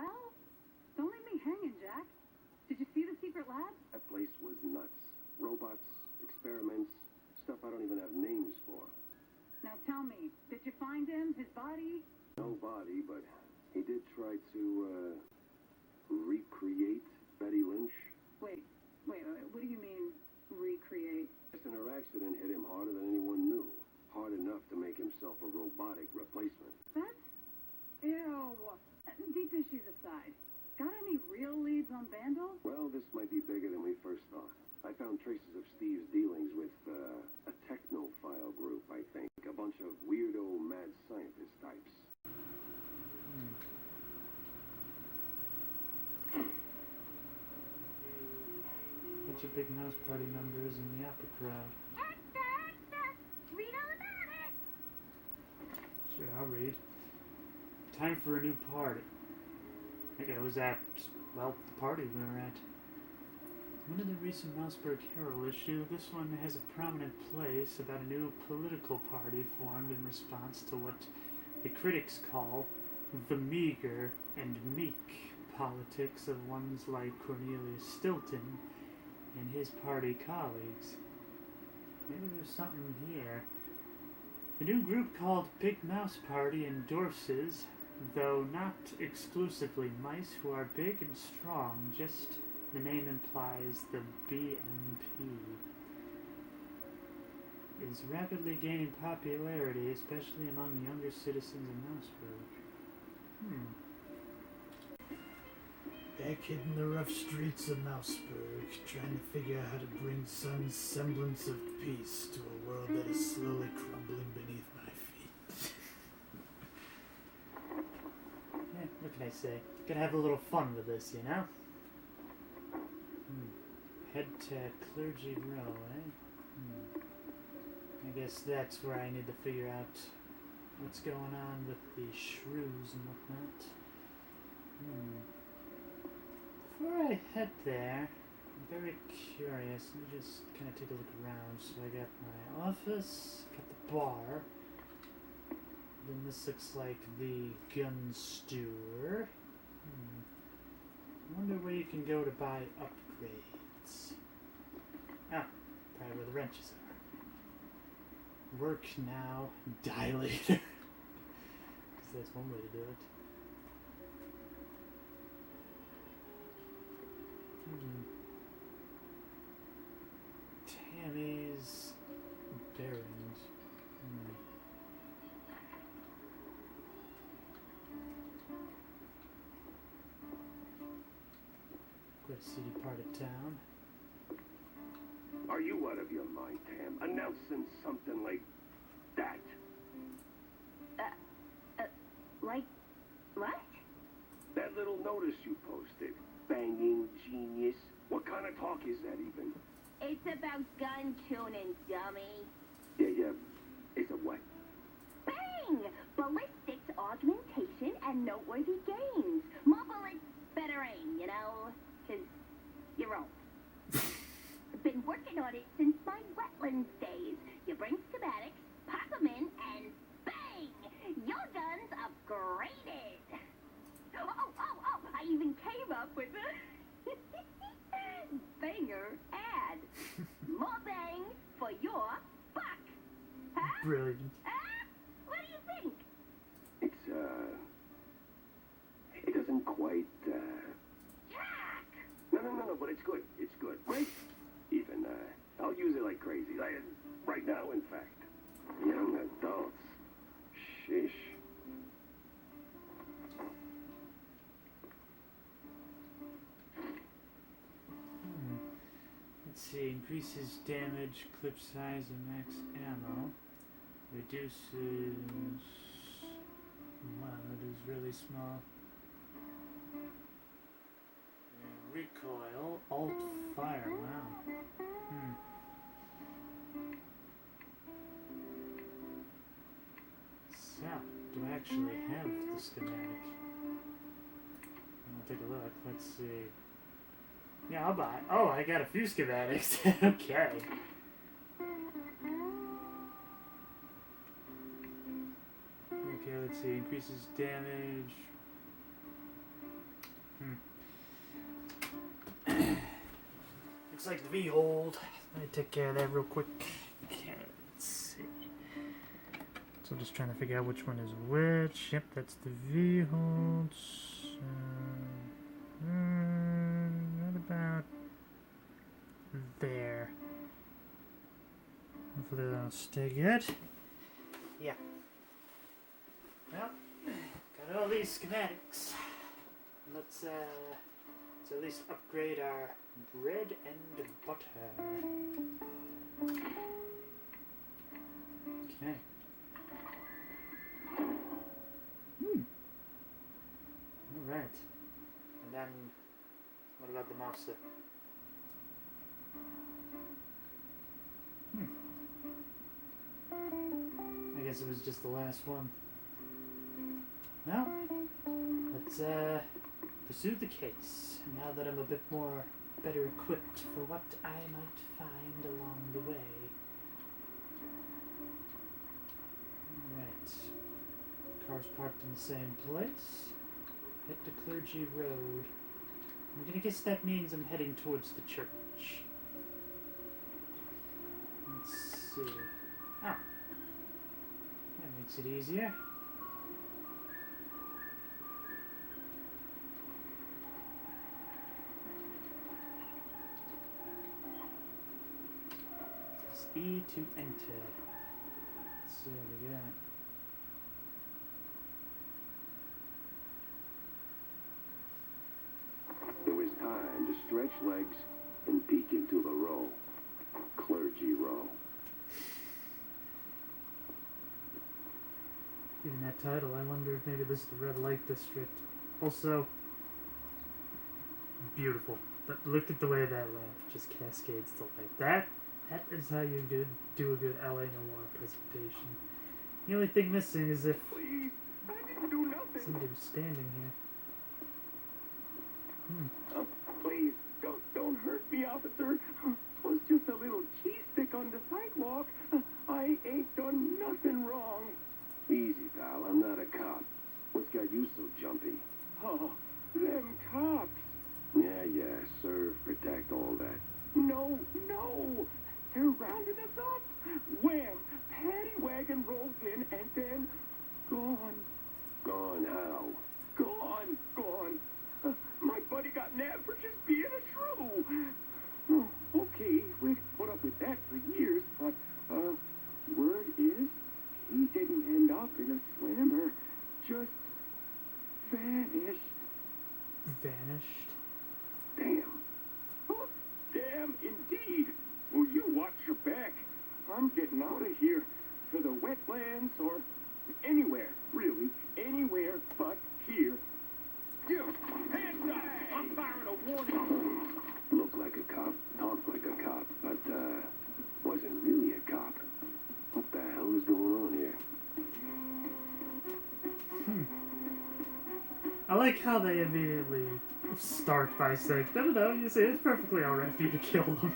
Well, don't leave me hanging, Jack. Did you see the secret lab? That place was nuts. Robots, experiments, stuff I don't even have names for. Now tell me, did you find him, his body? No body, but he did try to, recreate Betty Lynch. Wait, what do you mean, recreate? Her accident hit him harder than anyone knew. Hard enough to make himself a robotic replacement. That's... Ew. Deep issues aside, got any real leads on Vandal? Well, this might be bigger than we first thought. I found traces of Steve's dealings with, a technophile group, I think. A bunch of weirdo mad scientist types. Bunch of big Mouse Party members in the opera crowd. Read all about it. Sure, I'll read. Time for a new party. I think I was at, well, the party we were at. One of the recent Mouseburg Herald issue, this one has a prominent place about a new political party formed in response to what the critics call the meager and meek politics of ones like Cornelius Stilton and his party colleagues. Maybe there's something here. The new group called Big Mouse Party endorses, though not exclusively mice who are big and strong, just the name implies the BMP is rapidly gaining popularity, especially among younger citizens of Mouseburg. Back in the rough streets of Mouseburg, trying to figure out how to bring some semblance of peace to a world that is slowly crumbling beneath my feet. Yeah, what can I say? Gonna have a little fun with this, you know? Head to Clergy Row, eh? I guess that's where I need to figure out what's going on with the shrews and whatnot. Before I head there, I'm very curious. Let me just kind of take a look around. So I got my office, got the bar. Then this looks like the gun store. I wonder where you can go to buy upgrades. Ah, probably where the wrenches are. Work now, die later. Because that's one way to do it. Tammy's bearings. Quite a seedy part of town. Are you out of your mind, Tam? Announcing something like that? Like what? That little notice you posted. Banging genius. What kind of talk is that even? It's about gun tuning, dummy. Yeah. It's a what? Bang! Ballistics augmentation and noteworthy gains. More bullets, better aim, you know? 'Cause you're old. I've been working on it since my wetlands days. You bring schematics, pop them in, and bang! Your gun's upgraded. Oh, I even came up with a banger ad. More bang for your buck. Huh? Brilliant. What do you think? It's, it doesn't quite, Jack! No, but it's good. It's good. Great. Even, I'll use it like crazy. Right now, in fact. Young adults. Sheesh. Let's see, increases damage, clip size, and max ammo. Reduces... Wow, that is really small. And recoil, alt fire, wow. So, do I actually have the schematic? I'll take a look, let's see. Yeah, I'll buy. Oh, I got a few schematics. Okay. Okay, let's see. Increases damage. looks like the V-hold. Let me take care of that real quick. Okay, let's see. So just trying to figure out which one is which. Yep, that's the V-hold. What about there? Hopefully that'll stay good. Yeah. Well, got all these schematics. Let's at least upgrade our bread and butter. Okay. Alright. And then, what about the master? I guess it was just the last one. Well, let's pursue the case, now that I'm a bit more better equipped for what I might find along the way. Alright. Car's parked in the same place. Head to Clergy Road. I'm gonna guess that means I'm heading towards the church. Let's see. Oh. That makes it easier. Press E to enter. Let's see what we got. It was time to stretch legs and peek into the row. Clergy Row. Even that title, I wonder if maybe this is the red light district. Also, beautiful. But look at the way that lamp just cascades the light. That is how you do a good LA Noir presentation. The only thing missing is if Please, I didn't do nothing. somebody was standing here. Please, don't hurt me, officer. It was just a little cheese stick on the sidewalk. I ain't done nothing wrong. Easy, pal. I'm not a cop. What's got you so jumpy? Oh, them cops. Yeah, serve, protect, all that. No. They're rounding us up. Wham! Paddy wagon rolls in and then gone. Gone how? Gone. My buddy got nabbed for just being a shrew. Oh, okay, we've put up with that for years, but, word is, he didn't end up in a slammer. Just vanished. Vanished. Damn. Oh, damn indeed. Well, you watch your back. I'm getting out of here. To the wetlands or anywhere, really. Anywhere but here. You, hands up! I'm firing a warning. Look like a cop, talk like a cop, but, wasn't really a cop. What the hell is going on here? I like how they immediately start by saying, no, you see, it's perfectly alright for you to kill them.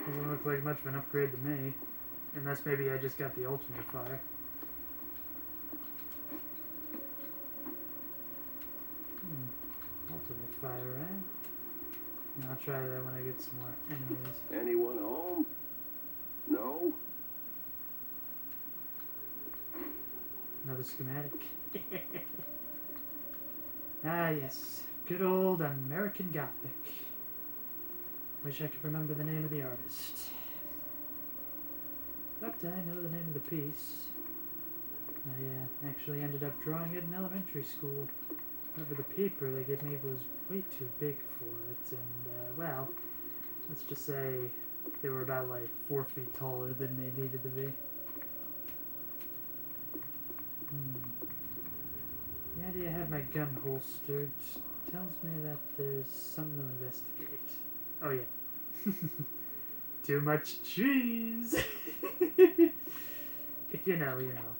Doesn't look like much of an upgrade to me. Unless maybe I just got the ultimate fire. Ultimate fire, right? Yeah, I'll try that when I get some more enemies. Anyone home? No? Another schematic. Ah, yes. Good old American Gothic. Wish I could remember the name of the artist. But I know the name of the piece. I actually ended up drawing it in elementary school. However, the paper they gave me was way too big for it, and, well, let's just say they were about, like, 4 feet taller than they needed to be. The idea I have my gun holstered tells me that there's something to investigate. Oh, yeah. Too much cheese! If you know, you know.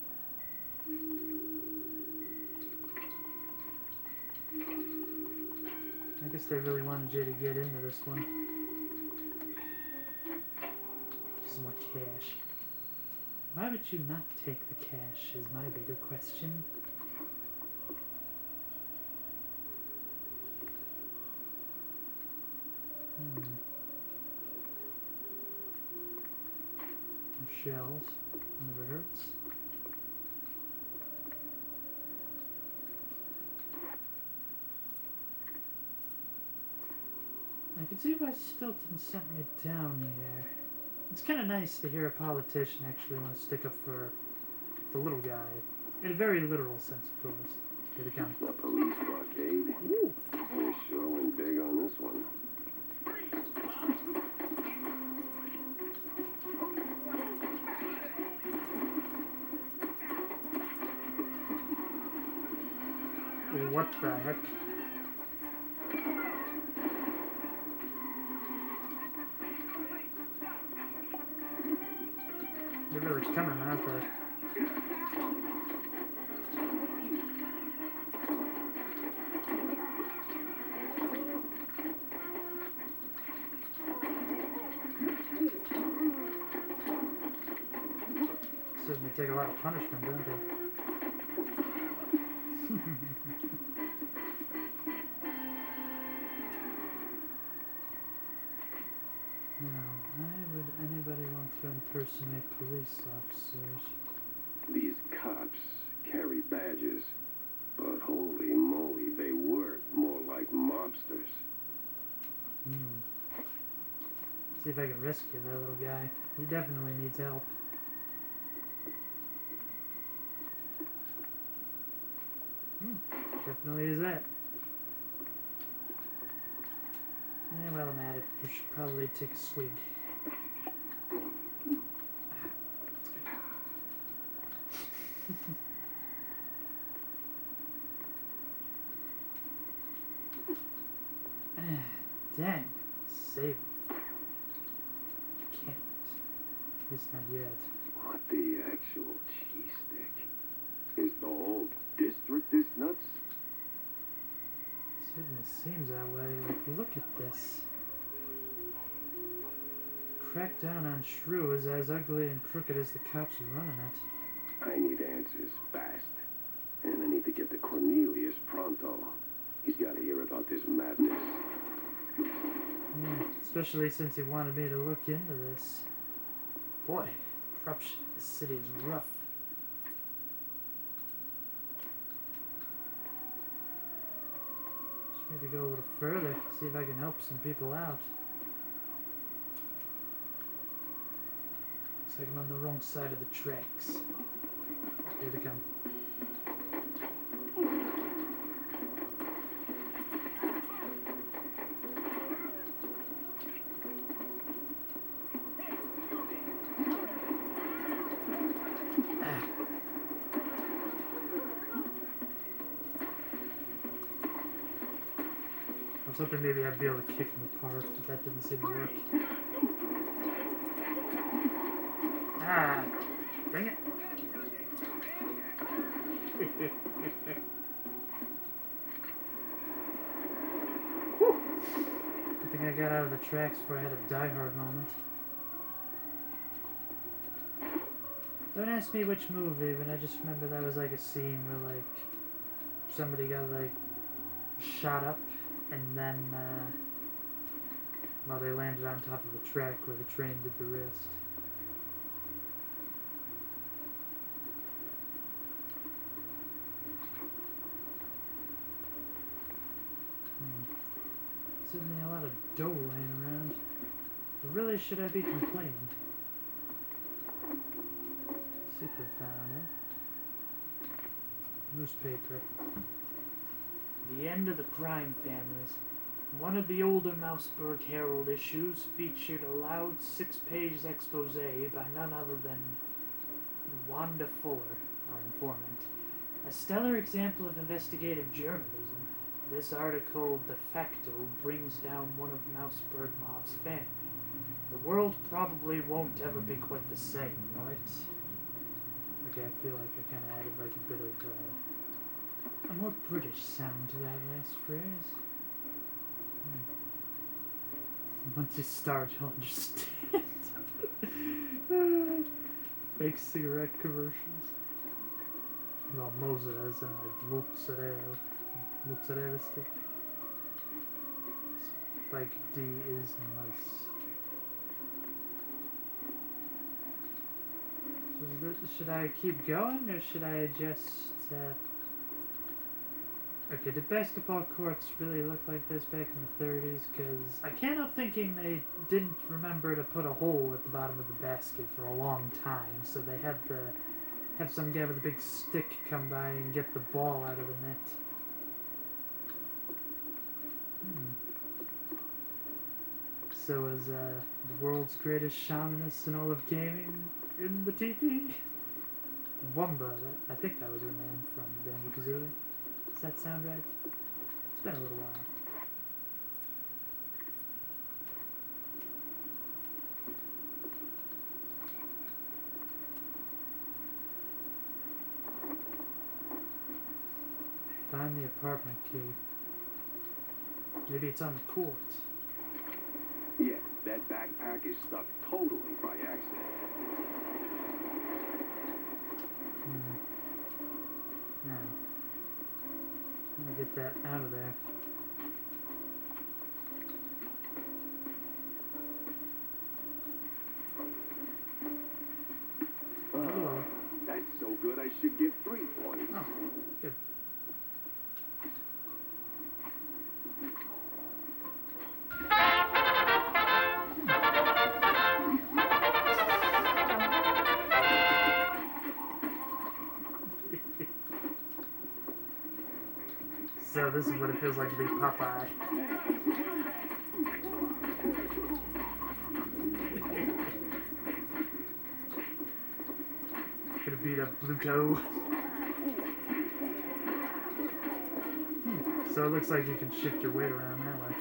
I guess they really wanted you to get into this one. Some more cash. Why would you not take the cash is my bigger question. Shells. Never hurts. I can see why Stilton sent me down here. It's kind of nice to hear a politician actually want to stick up for the little guy. In a very literal sense, of course. Here they come. The police blockade. Ooh. We sure went big on this one. What the heck? They're really coming, aren't they? Certainly take a lot of punishment, don't they? Now, why would anybody want to impersonate police officers? These cops carry badges, but holy moly, they work more like mobsters. See if I can rescue that little guy. He definitely needs help. Definitely is that. Well, I'm at it. We should probably take a swig. Dang. Save it. Can't. At least not yet. What the actual cheese stick? Is the whole district this nuts? Certainly seems that way. Like, look at this. Crackdown on Shrew is as ugly and crooked as the cops running it. I need answers fast. And I need to get to Cornelius pronto. He's got to hear about this madness. Especially since he wanted me to look into this. Boy, the corruption in this city is rough. Should maybe go a little further, see if I can help some people out. Looks like I'm on the wrong side of the tracks. Here they come. I was hoping maybe I'd be able to kick him apart, but that didn't seem to work. Ah! Dang it! Whew. Good thing I got out of the tracks before I had a die-hard moment. Don't ask me which movie, but I just remember that was like a scene where like somebody got like shot up and then well, they landed on top of a track where the train did the wrist. Certainly a lot of dough laying around. But really, should I be complaining? Secret found, eh? Newspaper. The end of the crime families. One of the older Mouseburg Herald issues featured a loud 6-page expose by none other than Wanda Fuller, our informant. A stellar example of investigative journalism. This article, de facto, brings down one of Mouseburg Mob's family. The world probably won't ever be quite the same, right? Okay, I feel like I kind of added like a bit of a more British sound to that last phrase. Once you start, you'll understand. Fake cigarette commercials. Well, mozzarella and like mozzarella stick. Spike D is nice. So should I keep going or should I just? Okay, did basketball courts really look like this back in the 30s? Because I can't help thinking they didn't remember to put a hole at the bottom of the basket for a long time, so they had to have some guy with a big stick come by and get the ball out of the net. So was the world's greatest shamaness in all of gaming in the TP? Wumba, I think that was her name from Banjo-Kazooie. Does that sound right? It's been a little while. Find the apartment key. Maybe it's on the court. Yeah, that backpack is stuck totally by accident. Now, I'm gonna get that out of there. Oh, That's so good I should give 3 points. oh, good. So this is what it feels like to be Popeye. Gonna beat up Bluto. So it looks like you can shift your weight around that way.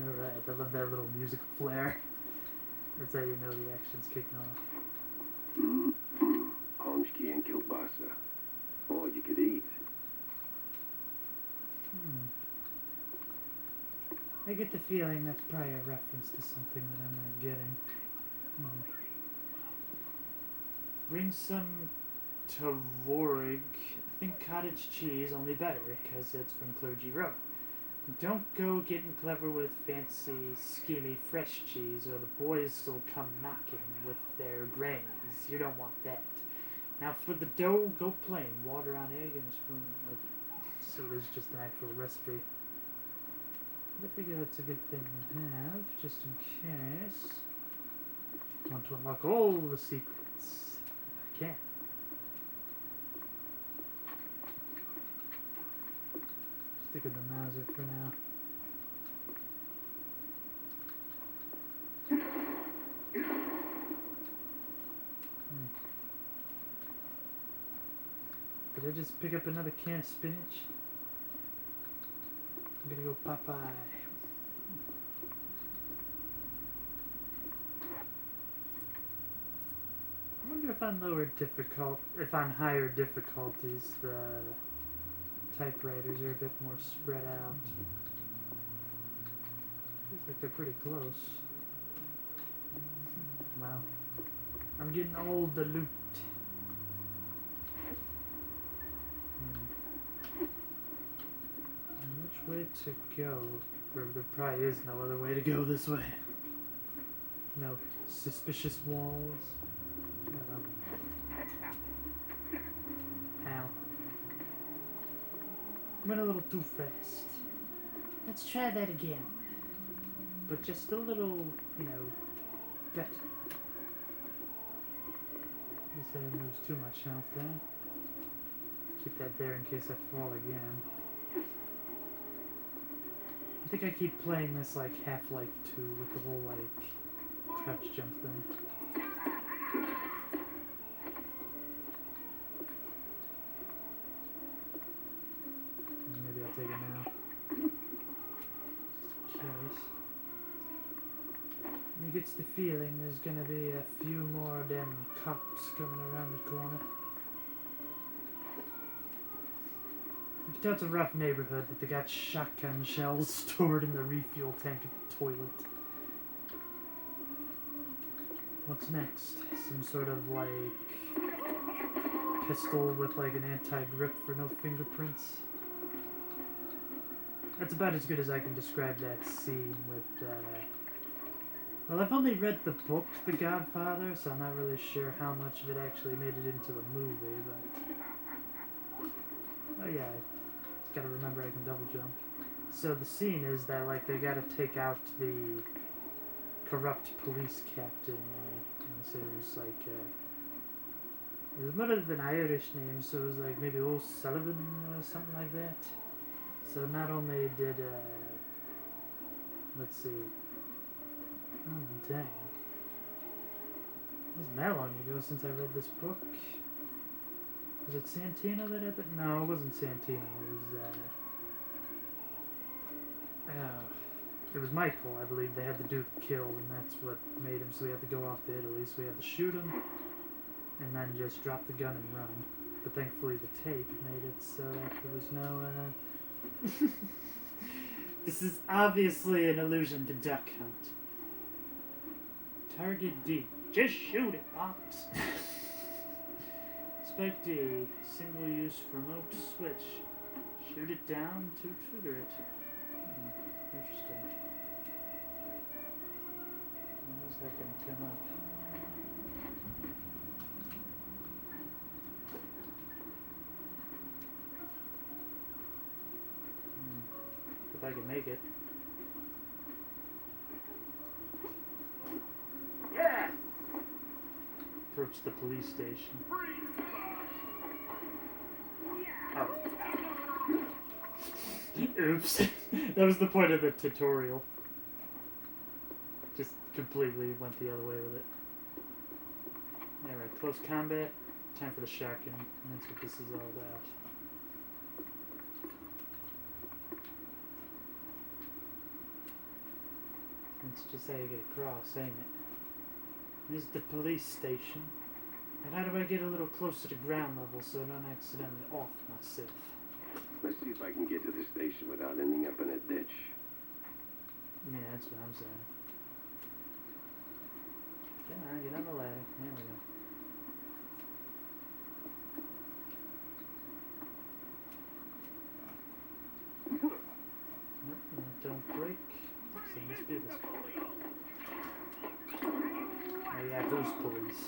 Alright, I love that little musical flair. That's how you know the action's kicking off. Honchki and kielbasa. All you could eat. I get the feeling that's probably a reference to something that I'm not getting. Bring some Tavorig. I think cottage cheese, only better, because it's from Clergy Row. Don't go getting clever with fancy, schemy fresh cheese, or the boys will come knocking with their grains. You don't want that. Now for the dough, go plain. Water on egg and a spoon. So there's just an actual recipe. I figure that's a good thing to have, just in case. I want to unlock all the secrets, if I can. Stick with the Mauser for now. Did I just pick up another can of spinach? I'm gonna go Popeye. I wonder if if on higher difficulties, the typewriters are a bit more spread out. Feels like they're pretty close. Wow. I'm getting all the loot. Which way to go? There probably is no other way to go this way. No suspicious walls. Ow. Went a little too fast. Let's try that again. But just a little, better. At least I didn't lose too much health there. Keep that there in case I fall again. I think I keep playing this like Half-Life 2 with the whole like crouch jump thing. Maybe I'll take it now. Just in case. Let me He gets the feeling there's gonna be a few more damn cops coming around the corner. You can tell it's a rough neighborhood that they got shotgun shells stored in the refuel tank of the toilet. What's next? Some sort of like pistol with like an anti-grip for no fingerprints. That's about as good as I can describe that scene with, well, I've only read the book, The Godfather, so I'm not really sure how much of it actually made it into the movie, but... Oh yeah, I gotta remember I can double jump. So the scene is that, like, they gotta take out the corrupt police captain, so it was like, it might have been Irish name, so it was like maybe O'Sullivan or something like that. So not only did, let's see, oh dang, it wasn't that long ago since I read this book. Was it Santino that had that? No, it wasn't Santino, it was Michael, I believe. They had to do the kill, and that's what made him, so he had to go off to Italy, so we had to shoot him, and then just drop the gun and run. But thankfully the tape made it so that there was no, This is obviously an allusion to Duck Hunt. Target D. Just shoot it, Pops. Spike D. Single-use remote switch. Shoot it down to trigger it. Interesting. When is that going to come up? If I can make it. Yes! Approach the police station. Oh. Oops. That was the point of the tutorial. Just completely went the other way with it. Alright, close combat. Time for the shotgun. That's what this is all about. That's just how you get across, ain't it? Here's the police station. And how do I get a little closer to ground level so I don't accidentally off myself? Let's see if I can get to the station without ending up in a ditch. Yeah, that's what I'm saying. Come on, get on the ladder. There we go. Nope, don't break. So must be this way. Oh yeah, those police.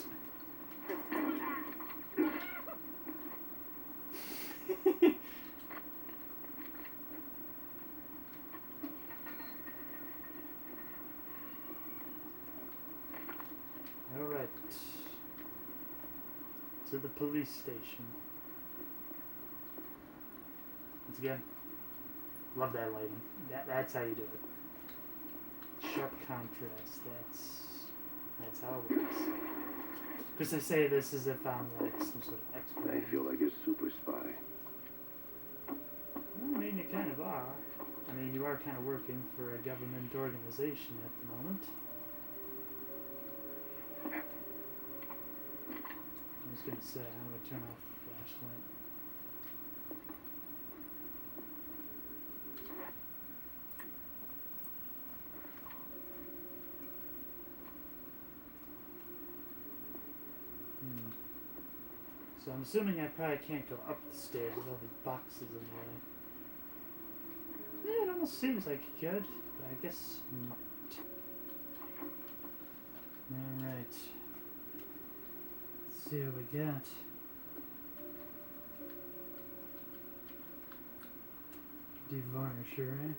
Alright. To the police station. Once again, love that lighting. That's how you do it. Sharp contrast. That's how it works. Because I say this as if I'm like some sort of expert. I feel like a super spy. Well, I mean, you kind of are. I mean, you are kind of working for a government organization at the moment. I was gonna say, I'm gonna turn off the flashlight. So I'm assuming I probably can't go up the stairs with all these boxes in the way. Yeah, it almost seems like you could, but I guess not. Alright. Let's see what we got. Devarnisher, eh?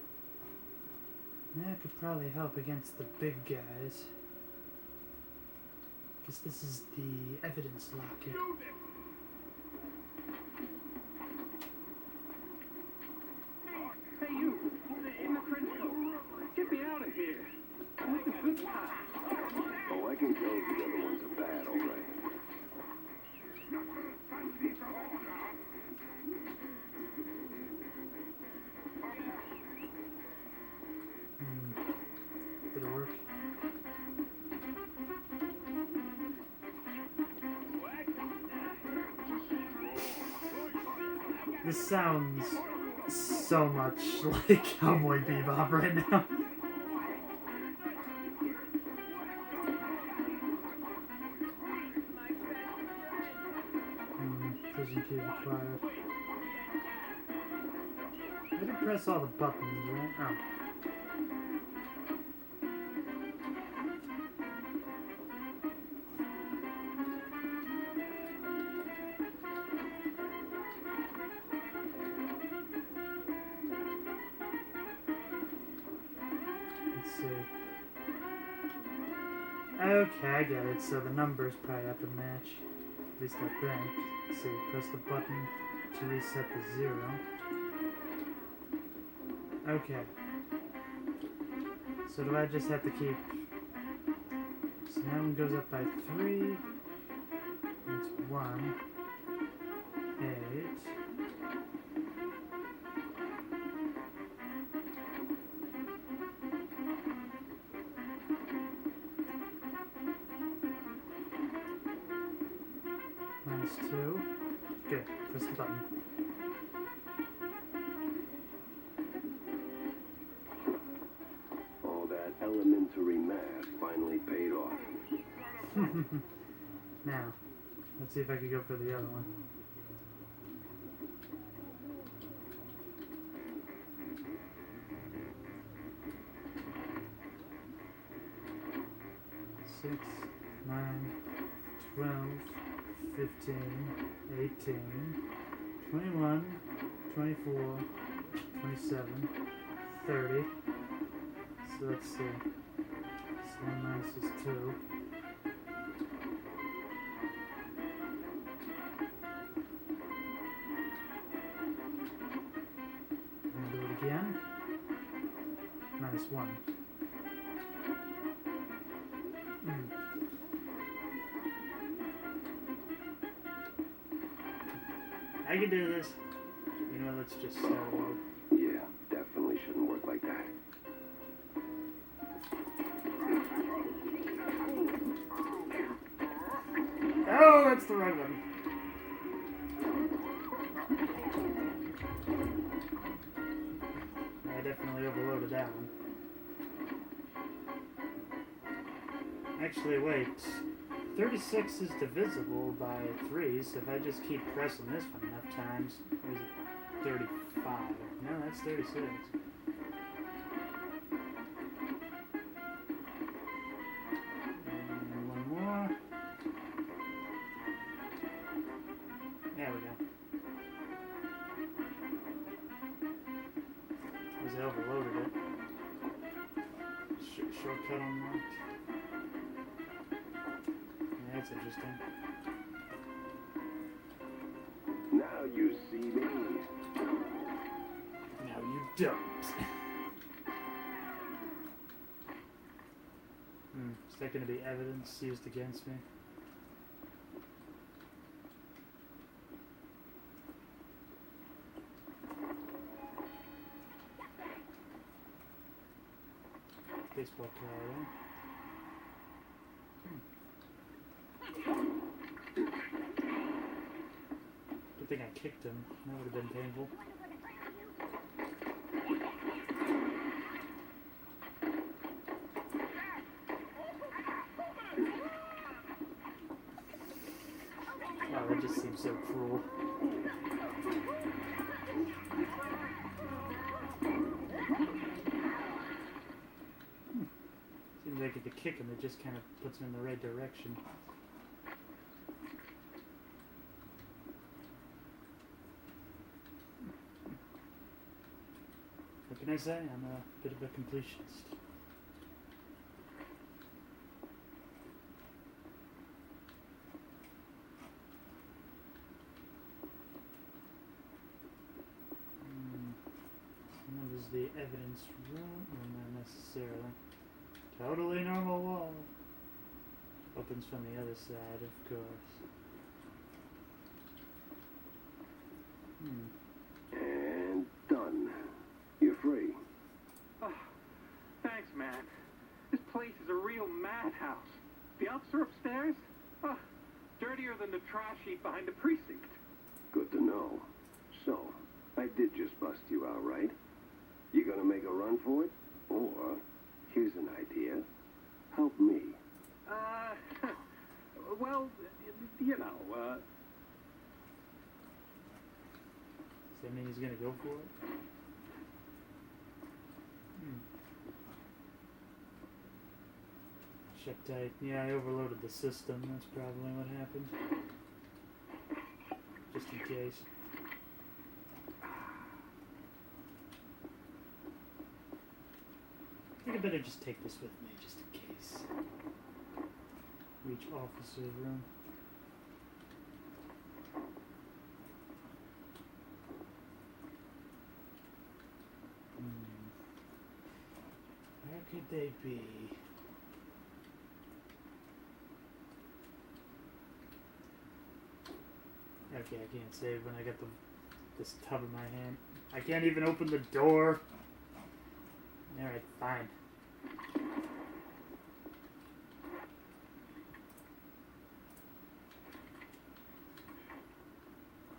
That could probably help against the big guys. Because this is the evidence locket. Hey, you! In the trench coat! Get me out of here! I'm making good time. Oh, I can tell the other ones are bad, all right. Did it work? This sounds so much like Cowboy Bebop right now. Prison key required. I didn't press all the buttons, right? Oh. Let's see. Okay, I get it. So the numbers probably have to match. At least I think. Let's see, press the button to reset the 0. Okay. So do I just have to keep... So that one goes up by 3. That's 1. 8. -2. Good. Press the button. All that elementary math finally paid off. Now, let's see if I can go for the other one. Six, 9, 12, 15, 18, 21, 24, 27, 30. So let's see. 7 minus is 2. And do it again. -1. I can do this. You know, let's just start over. Yeah, definitely shouldn't work like that. Oh, that's the right one. I definitely overloaded that one. Actually, wait. 36 is divisible by 3, so if I just keep pressing this one enough times, what is it? 35. No, that's 36. And one more. There we go. Because I overloaded it. Shortcut unlocked. That's interesting. Now you see me. Now you don't. Is that going to be evidence used against me? Baseball card, Good thing I kicked him. That would have been painful. Wow, that just seems so cruel. Seems like if you kick him, it just kind of puts him in the right direction. What can I say? I'm a bit of a completionist. What is the evidence room? Or not necessarily. Totally normal wall. Opens from the other side, of course. And done. You're free. Oh, thanks, man. This place is a real madhouse. The officer upstairs? Oh, dirtier than the trash heap behind the precinct. Good to know. So, I did just bust you out, right? You gonna make a run for it? Or, here's an idea. Help me. Well, you know, Does that mean he's gonna go for it? Shut tight. Yeah, I overloaded the system. That's probably what happened. Just in case. I think I better just take this with me, just in case. Reach officer's room. Where could they be? Okay, I can't save when I got this tub in my hand. I can't even open the door. Alright, fine.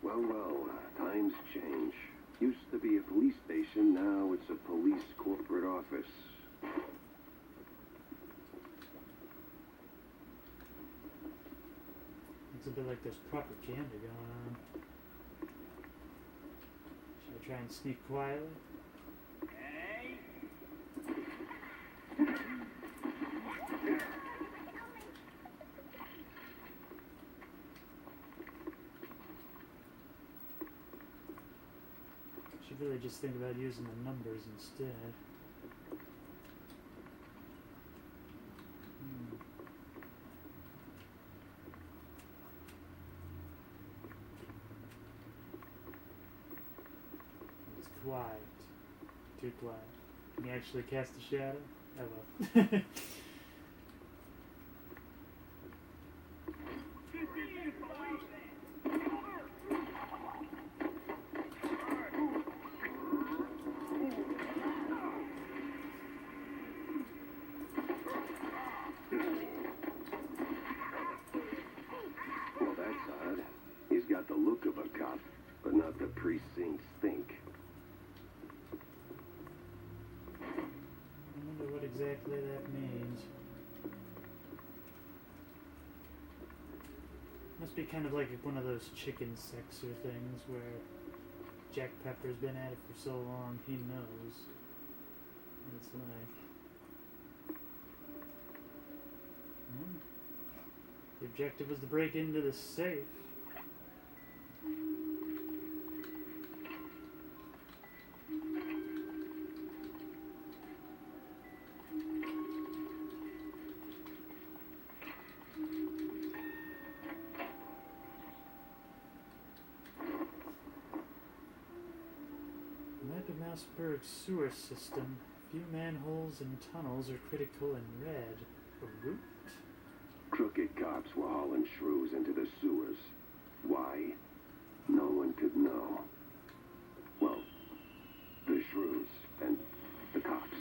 Well, times change. Used to be a police station, now it's a police corporate office. It's a bit like there's propaganda going on. Should I try and sneak quietly? Should really just think about using the numbers instead. It's quiet. Too quiet. Can you actually cast a shadow? Oh well. Well, that's odd. He's got the look of a cop, but not the precinct stink. I wonder what exactly that means. Must be kind of like one of those chicken sexer things where Jack Pepper's been at it for so long, he knows what it's like. The objective was to break into the safe. Map of Mouseburg's sewer system. Few manholes and tunnels are critical in red. A route? Crooked cops were hauling shrews into the sewers. Why? No one could know. Well, the shrews and the cops.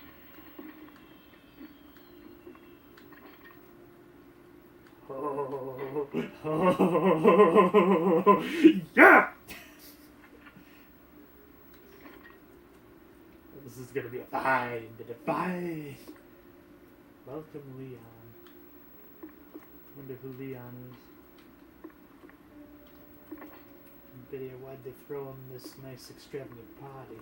Oh, yeah! This is gonna be a fine bit of fine. Welcome, Leon. Wonder who Leon is. Video, why'd they throw him this nice extravagant party?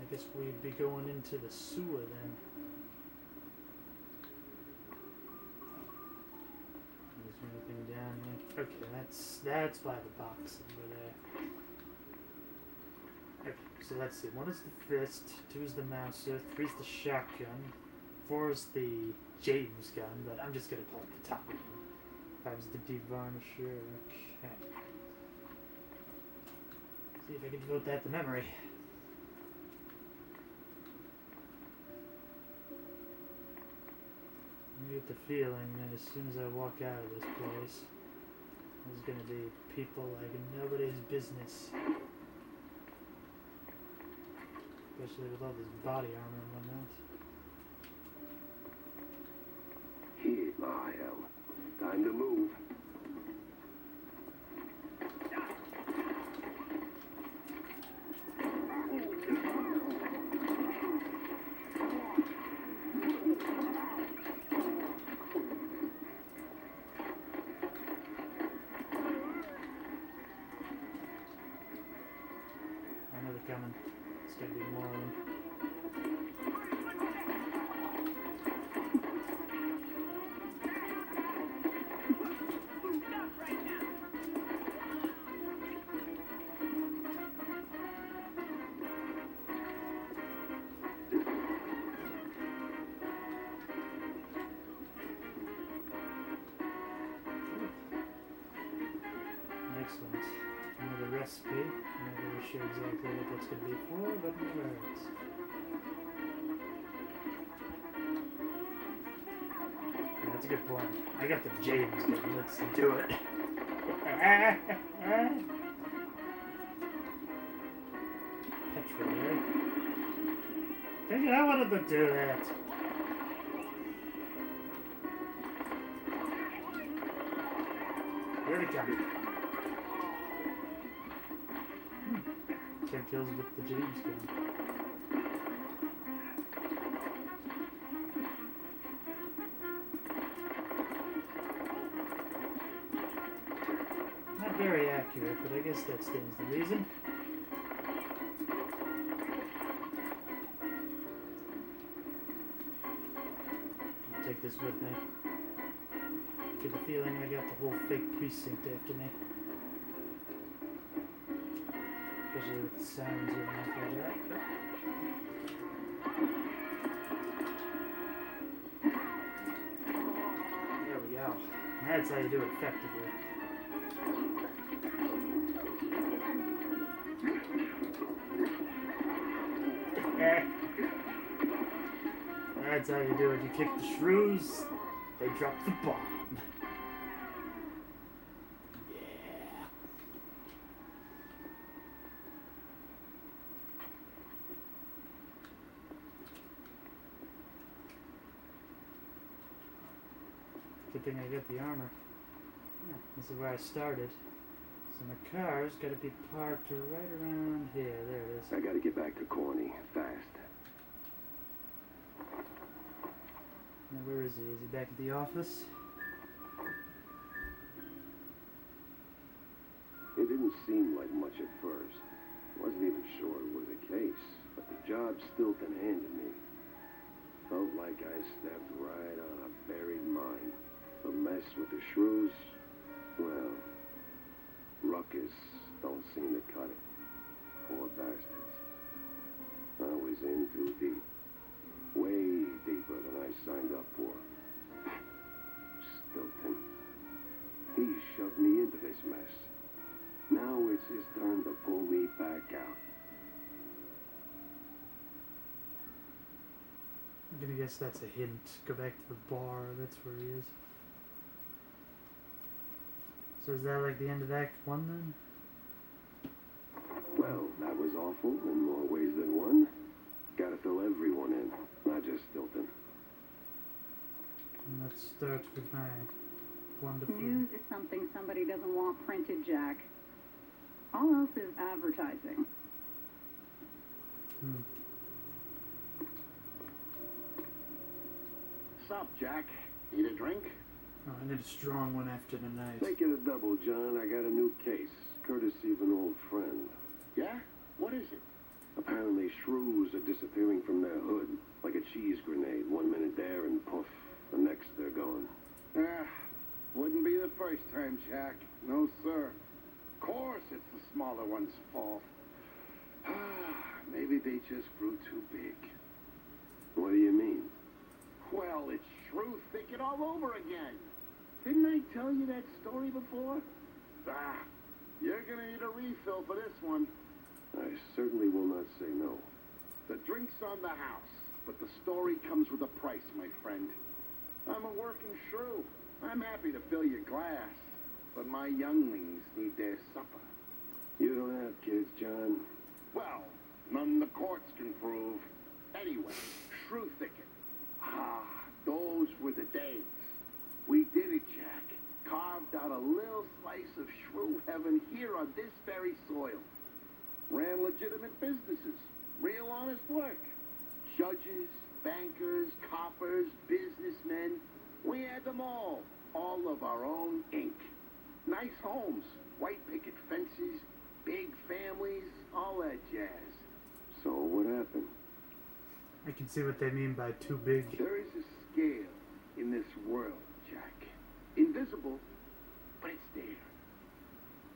I guess we'd be going into the sewer then. Is there anything down here? Okay, that's by the box over there. Okay, so let's see. 1 is the fist, 2 is the Mauser, 3 is the shotgun, 4 is the James gun, but I'm just gonna call it the top gun. 5 is the devarnisher. Okay. See if I can devote that to memory. I get the feeling that as soon as I walk out of this place, there's gonna be people like nobody's business. especially with all this body armor and whatnot. Hell. Time to move. I know they're coming. It's gonna be more of them. Excellent. Another recipe. I'm not really sure exactly what that's going to be for, but it never hurts. Yeah, that's a good point. I got the James gun. Let's do it. Petrol, right? Dang it, I wanted to do that. Here we come. 10 kills with the James gun. Not very accurate, but I guess that stands to reason. I'll take this with me. Get the feeling I got the whole fake precinct after me. Especially with the sounds going off like that. There we go. That's how you do it effectively. That's how you do it. You kick the shrews, they drop the bomb. Yeah. Good thing I got the armor. Yeah, this is where I started. So my car's gotta be parked right around here. There it is. I gotta get back to Corny, fast. Now where is he? Is he back at the office? It didn't seem like much at first. Wasn't even sure it was a case, but the job Stilton handed me felt like I stepped right on a buried mine. The mess with the shrews, well, Ruckus don't seem to cut it. Poor bastards. I was in too deep. Way deeper than I signed up for. Stilton. He shoved me into this mess. Now it's his turn to pull me back out. I'm gonna guess that's a hint. Go back to the bar. That's where he is. So is that like the end of Act 1 then? Well, that was awful in more ways than one. Gotta fill everyone in, not just Stilton. And let's start with my wonderful... News is something somebody doesn't want printed, Jack. All else is advertising. Sup, Jack? Need a drink? Oh, I need a strong one after the night. Make it a double, John. I got a new case, courtesy of an old friend. Yeah? What is it? Apparently shrews are disappearing from their hood, like a cheese grenade. 1 minute there and poof, the next they're gone. Wouldn't be the first time, Jack. No, sir. Of course it's the smaller one's fault. Maybe they just grew too big. What do you mean? Well, it's shrew thicket all over again. Didn't I tell you that story before? You're gonna need a refill for this one. I certainly will not say no. The drink's on the house, but the story comes with a price, my friend. I'm a working shrew. I'm happy to fill your glass, but my younglings need their supper. You don't have kids, John. Well, None the courts can prove. Anyway, Shrew Thicket. Ah, those were the days. We did it, Jack. Carved out a little slice of shrew heaven here on this very soil. Ran legitimate businesses. Real honest work. Judges, bankers, coppers, businessmen. We had them all. All of our own ink. Nice homes, white picket fences, big families, all that jazz. So what happened? I can see what they mean by too big. There is a scale in this world, Jack. Invisible, but it's there.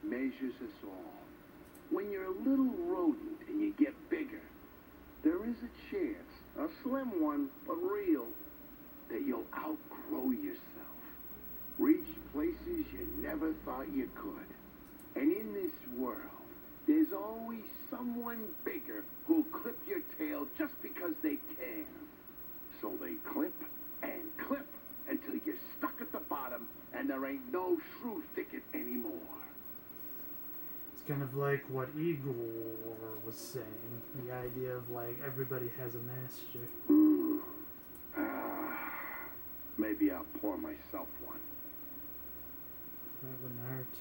Measures us all. When you're a little rodent and you get bigger, there is a chance, a slim one, but real, that you'll outgrow yourself. Reach places you never thought you could. And in this world, there's always someone bigger who'll clip your tail just because they can. So they clip and clip until you're stuck at the bottom and there ain't no Shrew Thicket anymore. It's kind of like what Igor was saying. The idea of like everybody has a master. Maybe I'll pour myself one. That wouldn't hurt.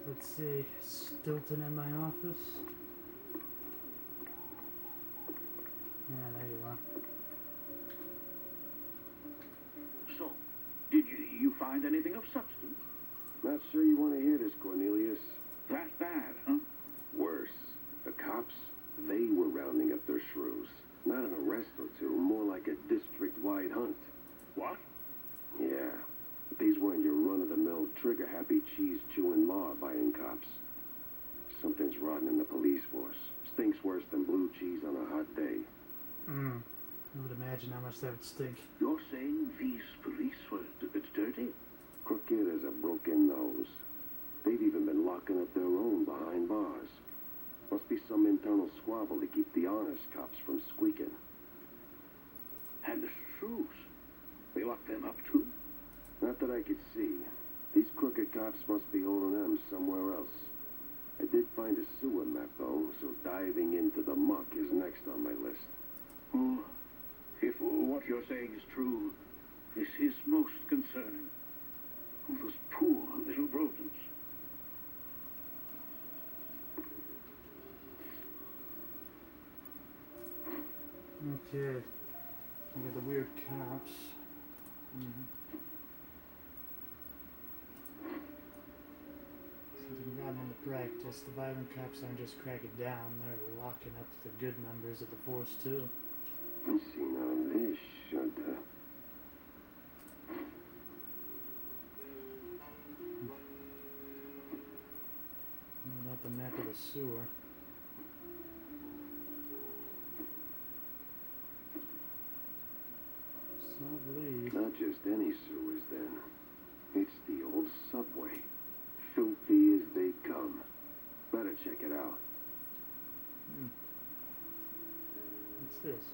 So let's see. Stilton in my office. Yeah, there you are. So, did you find anything of substance? Not sure you want to hear this, Cornelius. That bad, huh? Worse. The cops, they were rounding up their shrews. Not an arrest or two, more like a district-wide hunt. What? Yeah. But these weren't your run-of-the-mill, trigger-happy, cheese-chewing, law-abiding cops. Something's rotten in the police force. Stinks worse than blue cheese on a hot day. I would imagine how much that would stink. You're saying these police were dirty? Crooked as a broken nose. They've even been locking up their own behind bars. Must be some internal squabble to keep the honest cops from squeaking. And the shrews? They locked them up too? Not that I could see. These crooked cops must be holding them somewhere else. I did find a sewer map, though, so diving into the muck is next on my list. Oh, if what you're saying is true, this is most concerning. Those poor little rodents. Okay. We got the weird cops. Something gotten into practice. The violent cops aren't just cracking down, they're locking up the good members of the force, too. Let's see now, this should, What about the map of the sewer? Lead. Not just any sewers, then. It's the old subway. Filthy as they come. Better check it out. What's this?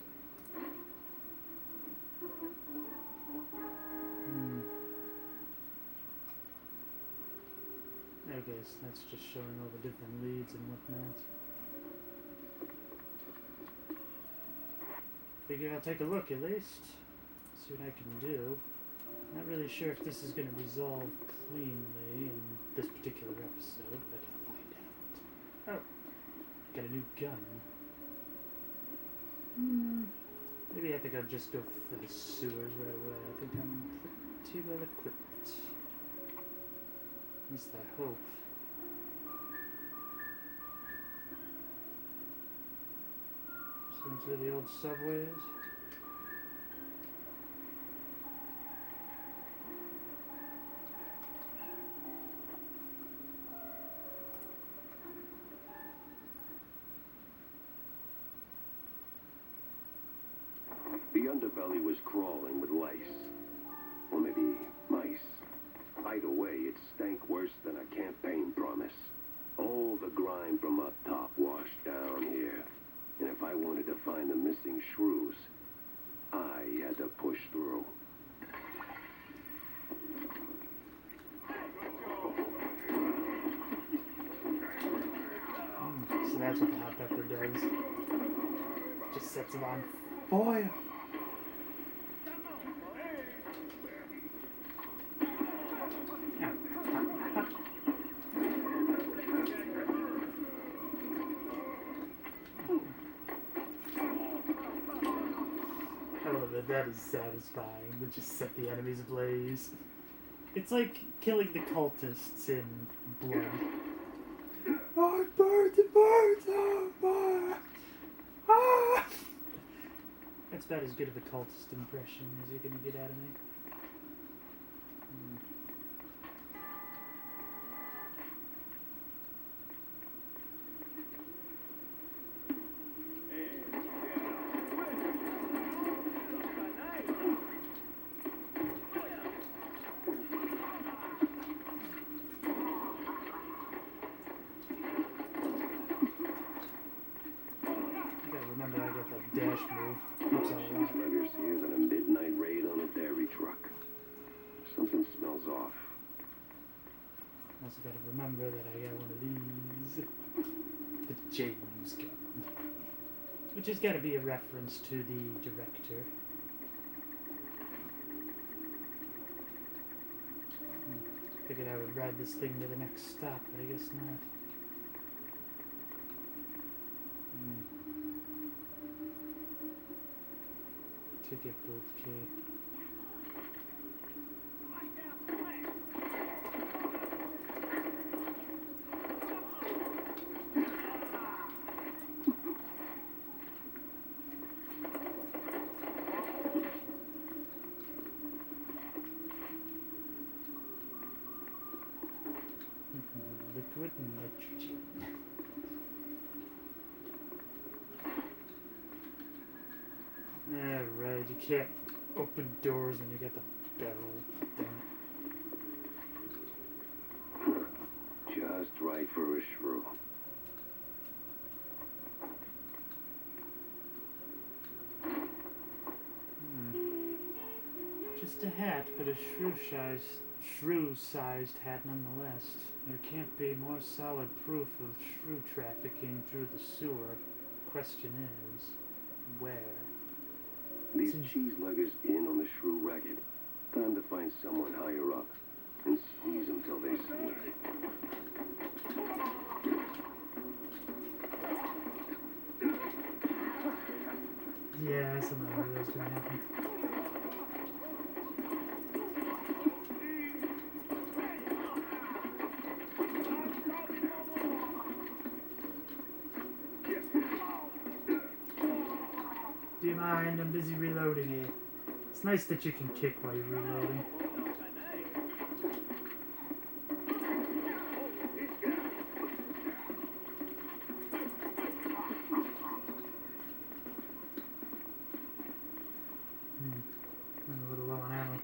I guess that's just showing all the different leads and whatnot. Figure I'll take a look at least. See what I can do. Not really sure if this is going to resolve cleanly in this particular episode, but I'll find out. Oh, got a new gun. Maybe I think I'll just go for the sewers right away. I think I'm pretty well equipped. At least I hope. So that's where the old subway is. The underbelly was crawling with lice. Or maybe mice. Either way, it stank worse than a campaign promise. All the grime from up top washed down here. And if I wanted to find the missing shrews, I had to push through. that's what the hot pepper does. Just sets it on fire. I love it. That is satisfying. To just set the enemies ablaze. It's like killing the cultists in Blood. I burned the birds on fire! Ah! That's about as good of a cultist impression as you're gonna get out of me. Remember, I got that dash move. Helps out a lot. Sluggers here than a midnight raid on a dairy truck. Something smells off. Also gotta remember that I got one of these. The James gun. Which has gotta be a reference to the director. Figured I would ride this thing to the next stop, but I guess not. Ticket booth key. Liquid nitrogen. Alright, you can't open doors when you get the barrel. Damn it. Just right for a shrew. Just a hat, but a shrew-sized hat nonetheless. There can't be more solid proof of shrew trafficking through the sewer. Question is, where? These cheese-leggers in on the shrew racket. Time to find someone higher up and squeeze them till they sleep. Yeah, I somehow knew that was gonna happen. Do you mind? I'm busy reloading here. It's nice that you can kick while you're reloading. I'm a little low on ammo.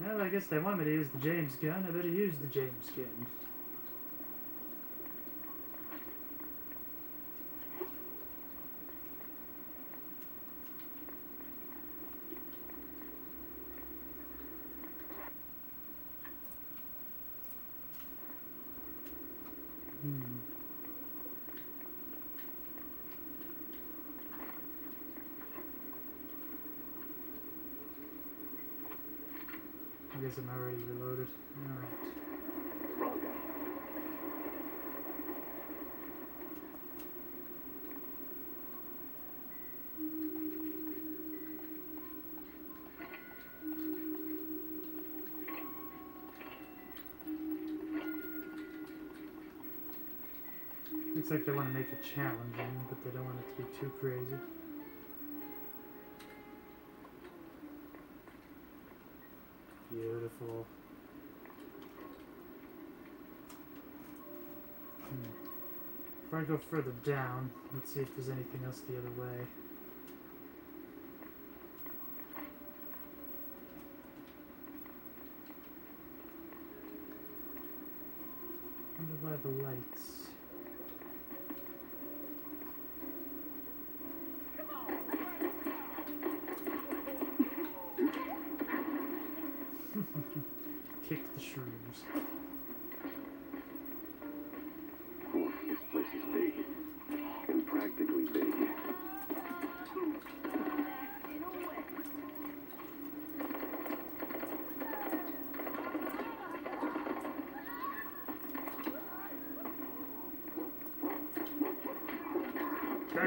Well, I guess they want me to use the James gun. I better use the James gun. I guess I'm already reloaded. Alright. Looks like they want to make it challenging, but they don't want it to be too crazy. Beautiful. Before I go further down, let's see if there's anything else the other way. Wonder why the lights. Kick the shrews.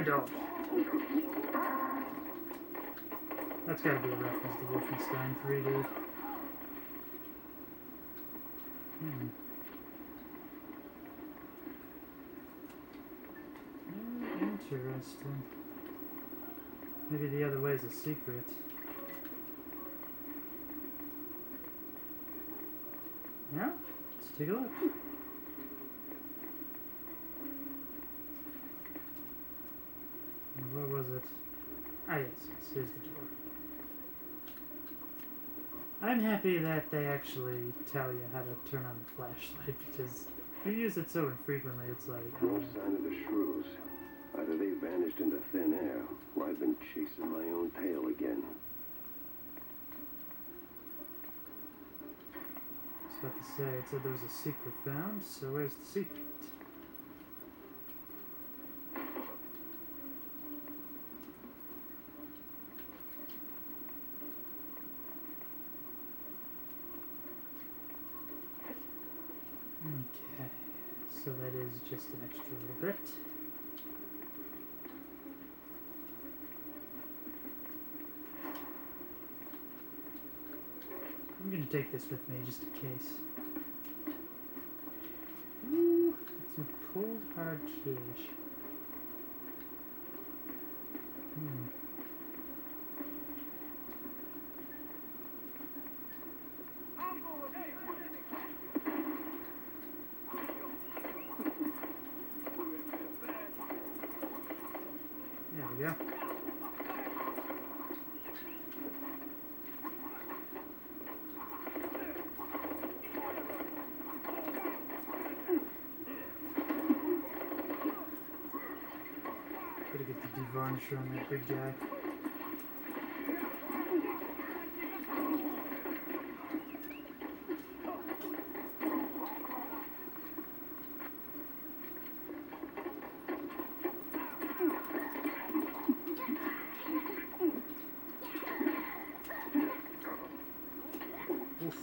dog. That's gotta be a reference to Wolfenstein 3, dude. Interesting. Maybe the other way is a secret. Yeah, let's take a look. Where was it? Ah, yes, here's the door. I'm happy that they actually tell you how to turn on the flashlight, because you use it so infrequently, it's like... No sign of the shrews. Either they vanished into thin air, or I've been chasing my own tail again. I was about to say, it said there was a secret found, so where's the secret? Okay, so that is just an extra little bit. I'm gonna take this with me just in case. Ooh, it's some cold hard cash. There we go. Gotta get the devarnisher on that big guy. Oof.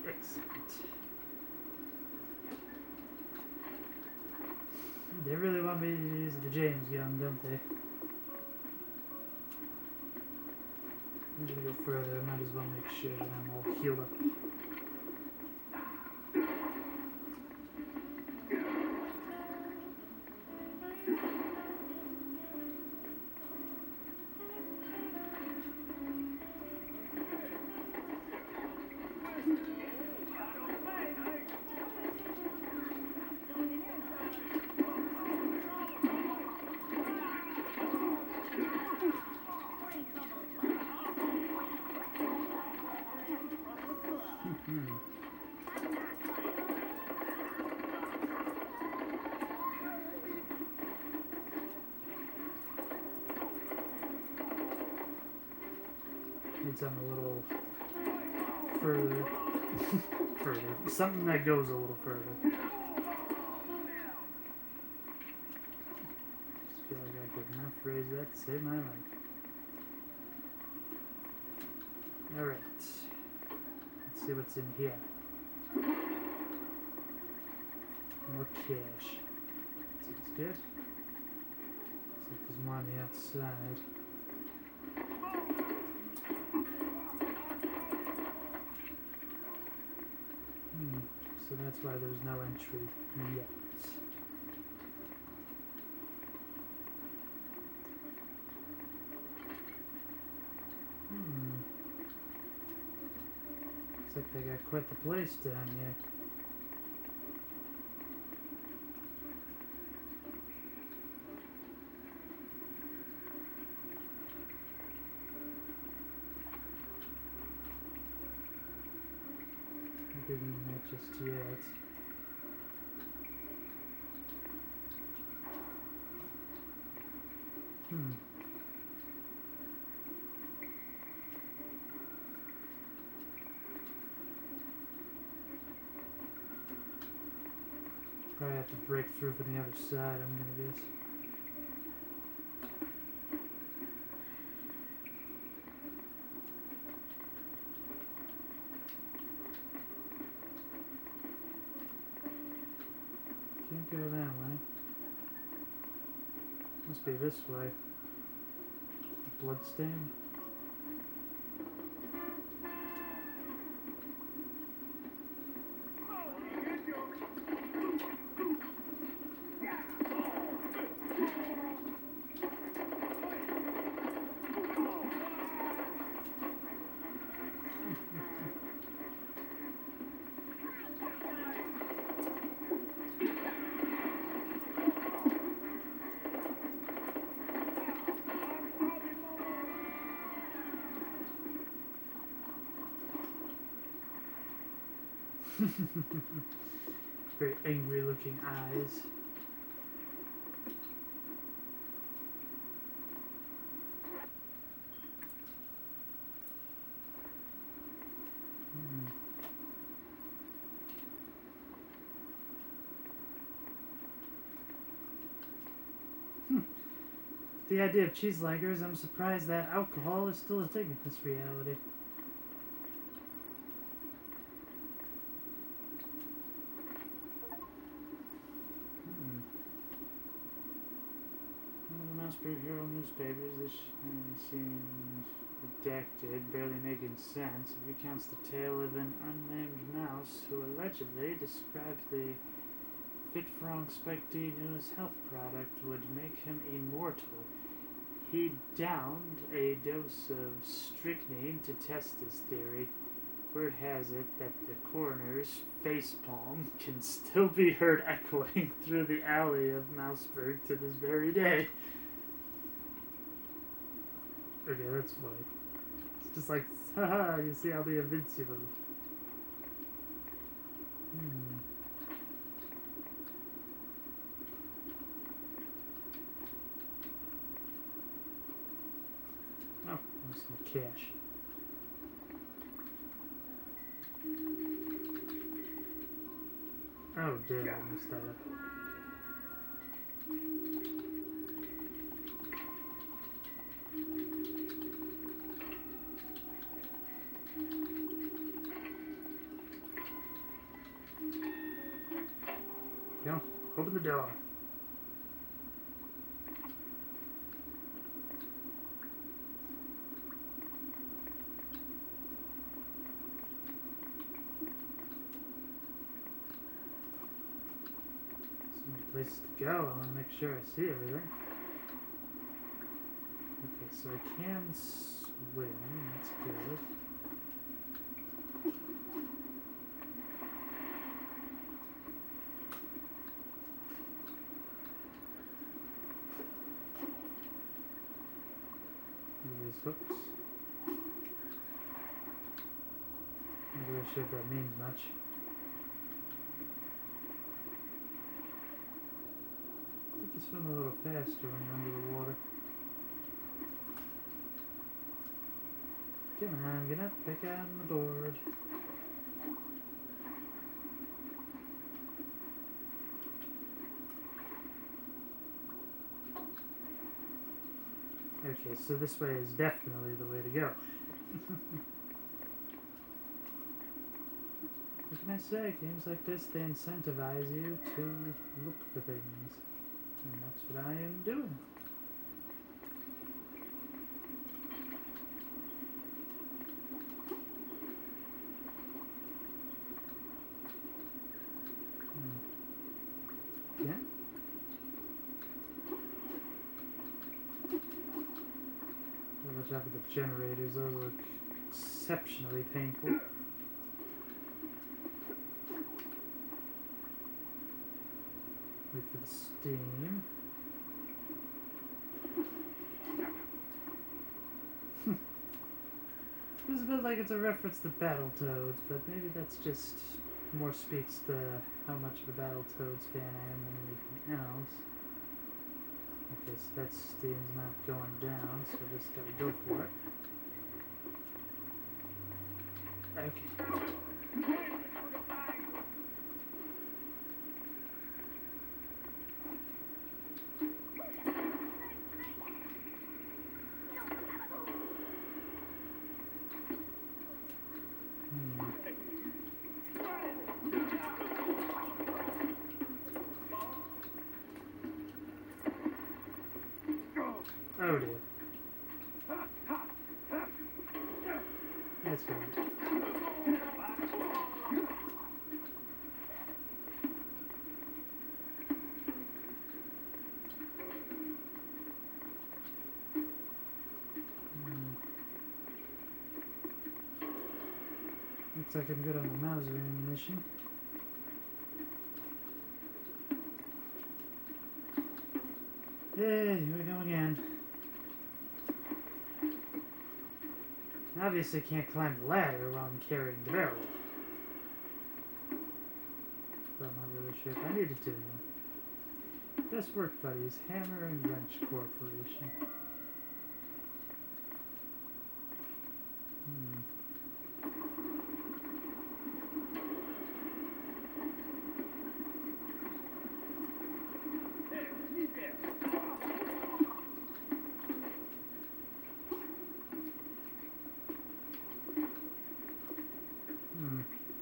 Excellent. They really want me to use the James gun, don't they? I'm gonna go further. Might as well make sure that I'm all healed up. Need something a little further. Further. Something that goes a little further. Just feel like I could not phrase that to save my life. Alright. Let's see what's in here. More cash. Seems good. Looks like there's more on the outside. So that's why there's no entry yet. Looks like they got quite the place down here. Didn't make just yet. Probably have to break through from the other side, I'm gonna guess. go that way. Must be this way. Bloodstain. Very angry looking eyes. The idea of cheese lagers, I'm surprised that alcohol is still a thing in this reality. Mousebreak Hero newspapers, this seems redacted, barely making sense. It recounts the tale of an unnamed mouse who allegedly described the Fitfrong Spectre News health product would make him immortal. He downed a dose of strychnine to test his theory. Word has it that the coroner's facepalm can still be heard echoing through the alley of Mouseburg to this very day. Okay, that's funny. It's just like, haha, you see, I'll be invincible. Oh, there's some cash. Oh, damn, I messed that up. Go, open the door. Places to go. I want to make sure I see everything. Okay, so I can swim. That's good. These hooks. Not really sure if that means much. You swim a little faster when you're under the water. Come on, get up, pick out on the board. Okay, so this way is definitely the way to go. What can I say? Games like this, they incentivize you to look for things. And that's what I am doing. Yeah. Watch out for the generators, those look exceptionally painful. Wait for the steam. Feels a bit like it's a reference to Battletoads, but maybe that's just more speaks to how much of a Battletoads fan I am than anything else. Okay, so that steam's not going down, so I just gotta go for it. Okay. Looks like I'm good on the Mauser ammunition. Yay, here we go again. Obviously can't climb the ladder while I'm carrying the barrel. But I'm not really sure if I needed to now. Best work buddies, Hammer and Wrench Corporation.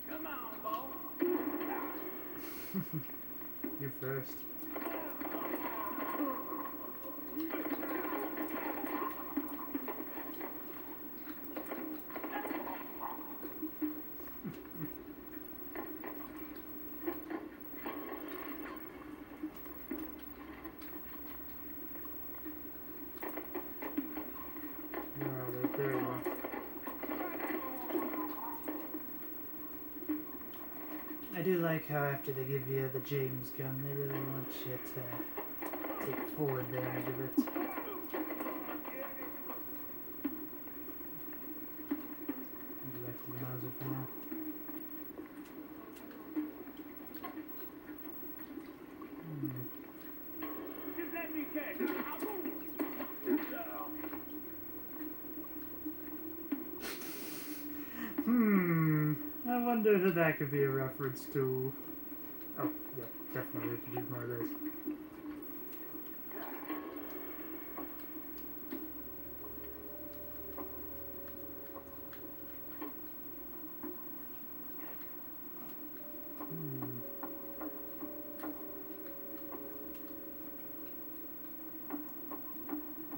Come on, Bo. You first. Where are they? There you are. I do like how after they give you the James gun, they really want you to take full advantage of it. Go back to the Mauser for now. Just let me check. I wonder if that could be a reference to... Oh, yeah, definitely we could use more of this.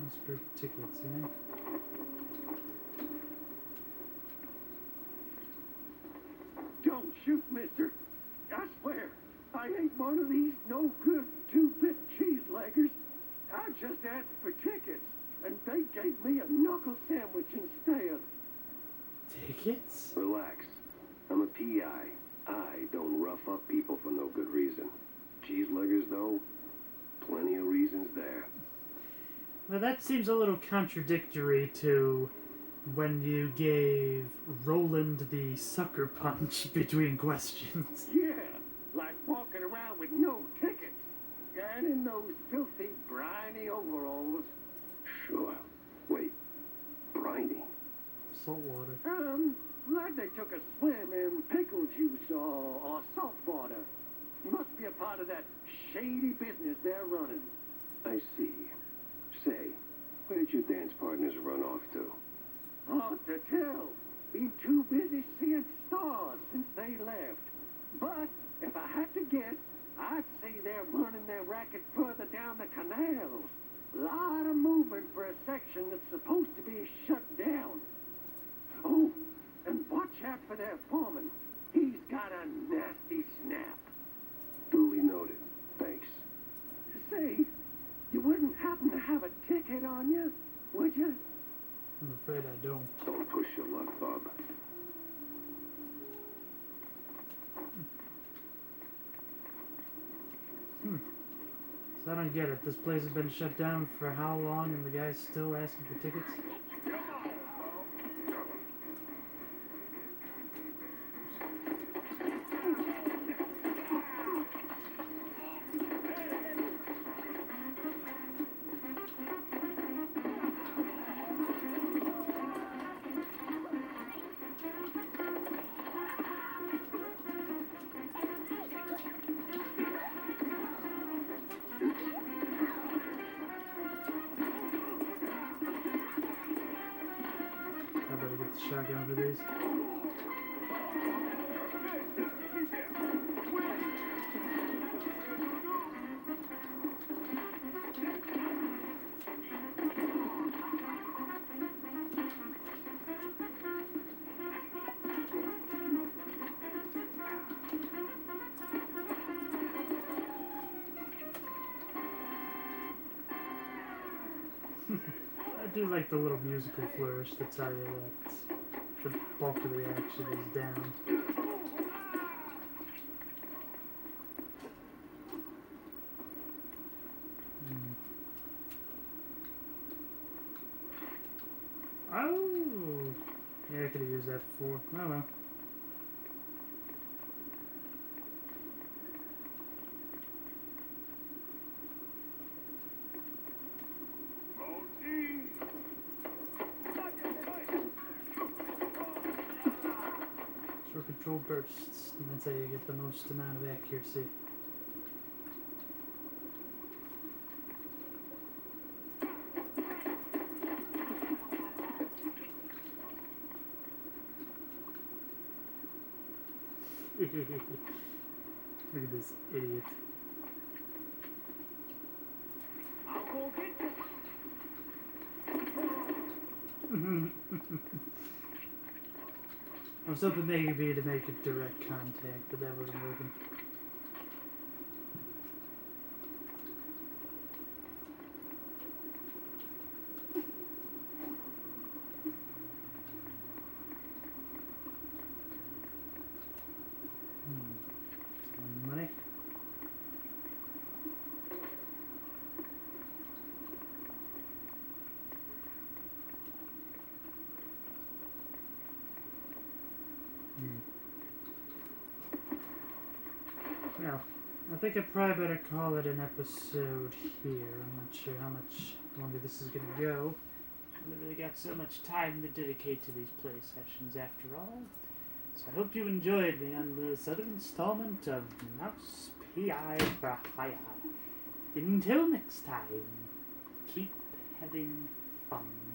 Mossberg tickets, eh? Don't shoot, mister. I swear, I ain't one of these no-good two-bit cheese-leggers. I just asked for tickets, and they gave me a knuckle sandwich instead. Tickets? Relax. I'm a PI. I don't rough up people for no good reason. Cheeseleggers, though, plenty of reasons there. Well, that seems a little contradictory to when you gave Roland the sucker punch between questions. Yeah, like walking around with no tickets. And in those filthy, briny overalls. Sure. Wait. Briny? Salt water. Like they took a swim in pickle juice or salt water. Must be a part of that shady business they're running. I see. Say, where did your dance partners run off to? Hard to tell. Been too busy seeing stars since they left. But if I had to guess, I'd say they're running their racket further down the canals. Lot of movement for a section that's supposed to be shut down. Oh, and watch out for their foreman. He's got a nasty snap. Duly noted. Thanks. Say, you wouldn't happen to have a ticket on you, would you? I'm afraid I don't. Don't push your luck, Bob. So I don't get it. This place has been shut down for how long and the guy's still asking for tickets? I better get the shotgun for these. do like the little musical flourish to tell you that the bulk of the action is down. Oh! Yeah, I could have used that before. Oh well. Short control bursts, and that's how you get the most amount of accuracy. Look at this idiot. I'll go get you. I was hoping they could be to make a direct contact, but that wasn't working. Some money. Well, I think I'd probably better call it an episode here. I'm not sure how much longer this is going to go. I haven't really got so much time to dedicate to these play sessions after all. So I hope you enjoyed me on this other installment of Mouse P.I. for Hire. Until next time, keep having fun.